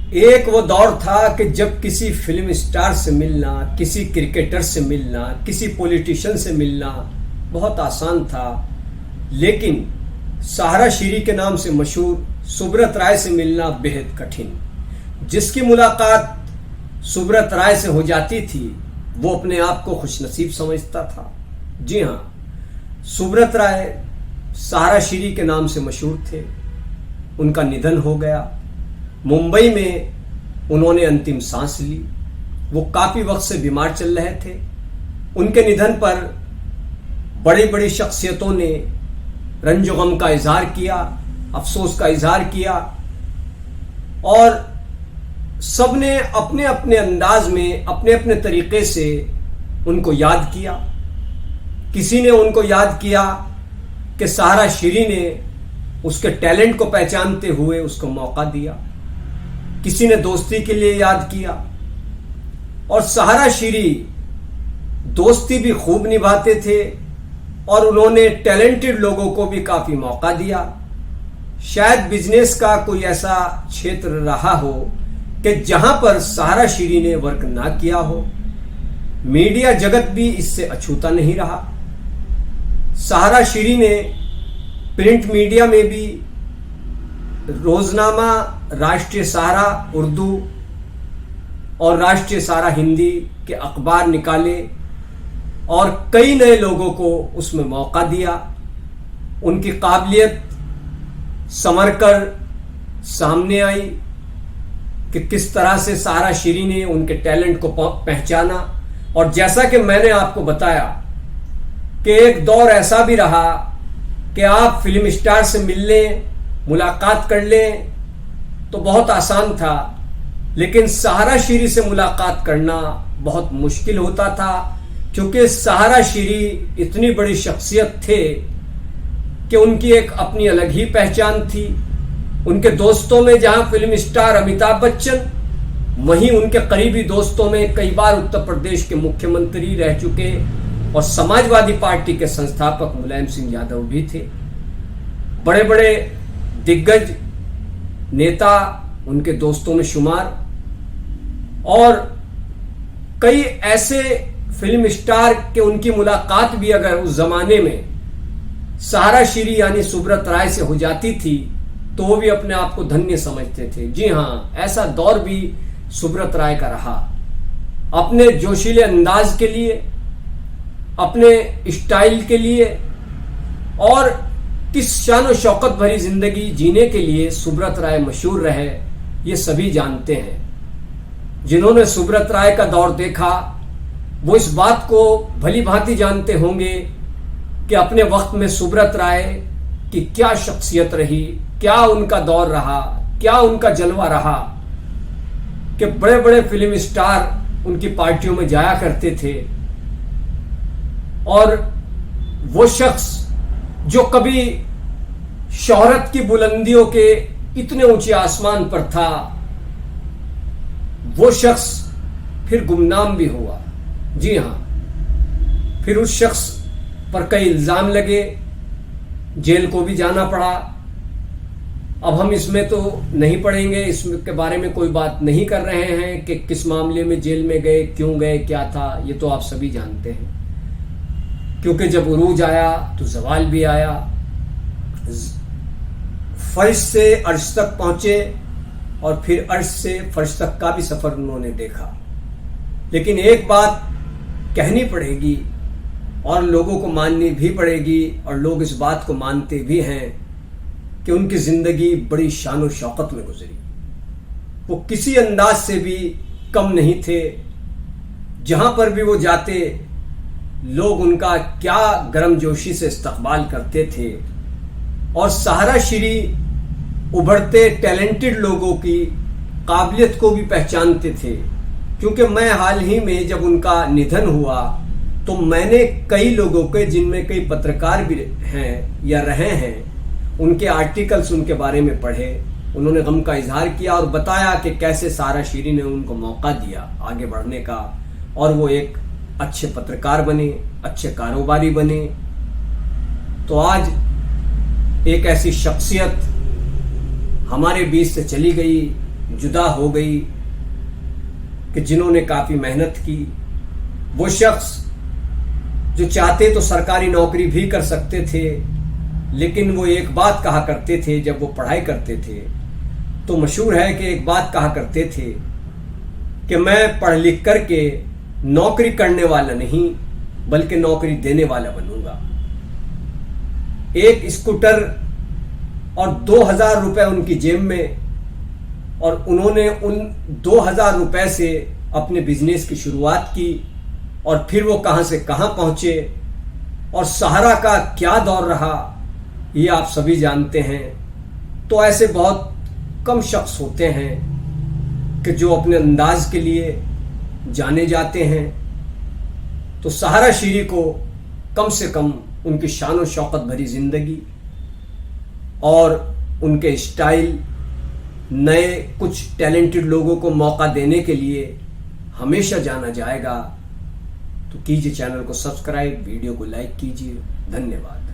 एक वो दौर था कि जब किसी फिल्म स्टार से मिलना, किसी क्रिकेटर से मिलना, किसी पॉलिटिशियन से मिलना बहुत आसान था, लेकिन सहारा शीरी के नाम से मशहूर सुब्रत राय से मिलना बेहद कठिन। जिसकी मुलाकात सुब्रत राय से हो जाती थी वो अपने आप को खुशनसीब समझता था। जी हाँ, सुब्रत राय सहारा शीरी के नाम से मशहूर थे। उनका निधन हो गया। मुंबई में उन्होंने अंतिम सांस ली। वो काफ़ी वक्त से बीमार चल रहे थे। उनके निधन पर बड़ी बड़ी शख्सियतों ने रंजो गम का इजहार किया, अफसोस का इजहार किया और सबने अपने अपने अंदाज में, अपने अपने तरीके से उनको याद किया। किसी ने उनको याद किया कि सहारा शीरी ने उसके टैलेंट को पहचानते हुए उसको मौका दिया। किसी ने दोस्ती के लिए याद किया और सहारा शीरी दोस्ती भी खूब निभाते थे और उन्होंने टैलेंटेड लोगों को भी काफ़ी मौका दिया। शायद बिजनेस का कोई ऐसा क्षेत्र रहा हो कि जहां पर सहारा शीरी ने वर्क ना किया हो। मीडिया जगत भी इससे अछूता नहीं रहा। सहारा शीरी ने प्रिंट मीडिया में भी रोजनामा, राष्ट्रीय सहारा उर्दू और राष्ट्रीय सहारा हिंदी के अखबार निकाले और कई नए लोगों को उसमें मौका दिया। उनकी काबिलियत संवर कर सामने आई कि किस तरह से सहारा शीरी ने उनके टैलेंट को पहचाना। और जैसा कि मैंने आपको बताया कि एक दौर ऐसा भी रहा कि आप फिल्म स्टार से मिल लें, मुलाकात कर लें तो बहुत आसान था, लेकिन सहारा शीरी से मुलाकात करना बहुत मुश्किल होता था, क्योंकि सहारा शीरी इतनी बड़ी शख्सियत थे कि उनकी एक अपनी अलग ही पहचान थी। उनके दोस्तों में जहां फिल्म स्टार अमिताभ बच्चन, वहीं उनके करीबी दोस्तों में कई बार उत्तर प्रदेश के मुख्यमंत्री रह चुके और समाजवादी पार्टी के संस्थापक मुलायम सिंह यादव भी थे। बड़े बड़े दिग्गज नेता उनके दोस्तों में शुमार और कई ऐसे फिल्म स्टार के उनकी मुलाकात भी अगर उस जमाने में सहारा शीरी यानी सुब्रत राय से हो जाती थी तो वो भी अपने आप को धन्य समझते थे। जी हाँ, ऐसा दौर भी सुब्रत राय का रहा। अपने जोशीले अंदाज के लिए, अपने स्टाइल के लिए और किस शान और शौकत भरी जिंदगी जीने के लिए सुब्रत राय मशहूर रहे, ये सभी जानते हैं। जिन्होंने सुब्रत राय का दौर देखा वो इस बात को भली भांति जानते होंगे कि अपने वक्त में सुब्रत राय की क्या शख्सियत रही, क्या उनका दौर रहा, क्या उनका जलवा रहा कि बड़े बड़े फिल्म स्टार उनकी पार्टियों में जाया करते थे। और वो शख्स जो कभी शोहरत की बुलंदियों के इतने ऊंचे आसमान पर था, वो शख्स फिर गुमनाम भी हुआ। जी हां, फिर उस शख्स पर कई इल्जाम लगे, जेल को भी जाना पड़ा। अब हम इसमें तो नहीं पड़ेंगे, इसके बारे में कोई बात नहीं कर रहे हैं कि किस मामले में जेल में गए, क्यों गए, क्या था, ये तो आप सभी जानते हैं। क्योंकि जब उरूज आया तो जवाल भी आया। फर्श से अर्श तक पहुंचे और फिर अर्श से फर्श तक का भी सफर उन्होंने देखा। लेकिन एक बात कहनी पड़ेगी और लोगों को माननी भी पड़ेगी, और लोग इस बात को मानते भी हैं कि उनकी जिंदगी बड़ी शान और शौकत में गुजरी। वो किसी अंदाज से भी कम नहीं थे। जहां पर भी वो जाते लोग उनका क्या गर्मजोशी से इस्तकबाल करते थे। और सहारा शीरी उभरते टैलेंटेड लोगों की काबिलियत को भी पहचानते थे। क्योंकि मैं हाल ही में जब उनका निधन हुआ तो मैंने कई लोगों के, जिनमें कई पत्रकार भी हैं या रहे हैं, उनके आर्टिकल्स उनके बारे में पढ़े। उन्होंने गम का इजहार किया और बताया कि कैसे सहारा शीरी ने उनको मौका दिया आगे बढ़ने का और वो एक अच्छे पत्रकार बने, अच्छे कारोबारी बने। तो आज एक ऐसी शख्सियत हमारे बीच से चली गई जुदा हो गई कि जिन्होंने काफ़ी मेहनत की, वो शख्स जो चाहते तो सरकारी नौकरी भी कर सकते थे, लेकिन वो एक बात कहा करते थे जब वो पढ़ाई करते थे, तो मशहूर है कि एक बात कहा करते थे कि मैं पढ़ लिख करके नौकरी करने वाला नहीं बल्कि नौकरी देने वाला बनूंगा। एक स्कूटर और 2000 रुपए उनकी जेब में, और उन्होंने उन 2000 रुपए से अपने बिजनेस की शुरुआत की, और फिर वो कहां से कहां पहुंचे और सहारा का क्या दौर रहा ये आप सभी जानते हैं। तो ऐसे बहुत कम शख्स होते हैं कि जो अपने अंदाज के लिए जाने जाते हैं। तो सहारा शीरी को कम से कम उनकी शान और शौकत भरी जिंदगी और उनके स्टाइल, नए कुछ टैलेंटेड लोगों को मौका देने के लिए हमेशा जाना जाएगा। तो कीजिए चैनल को सब्सक्राइब, वीडियो को लाइक कीजिए। धन्यवाद।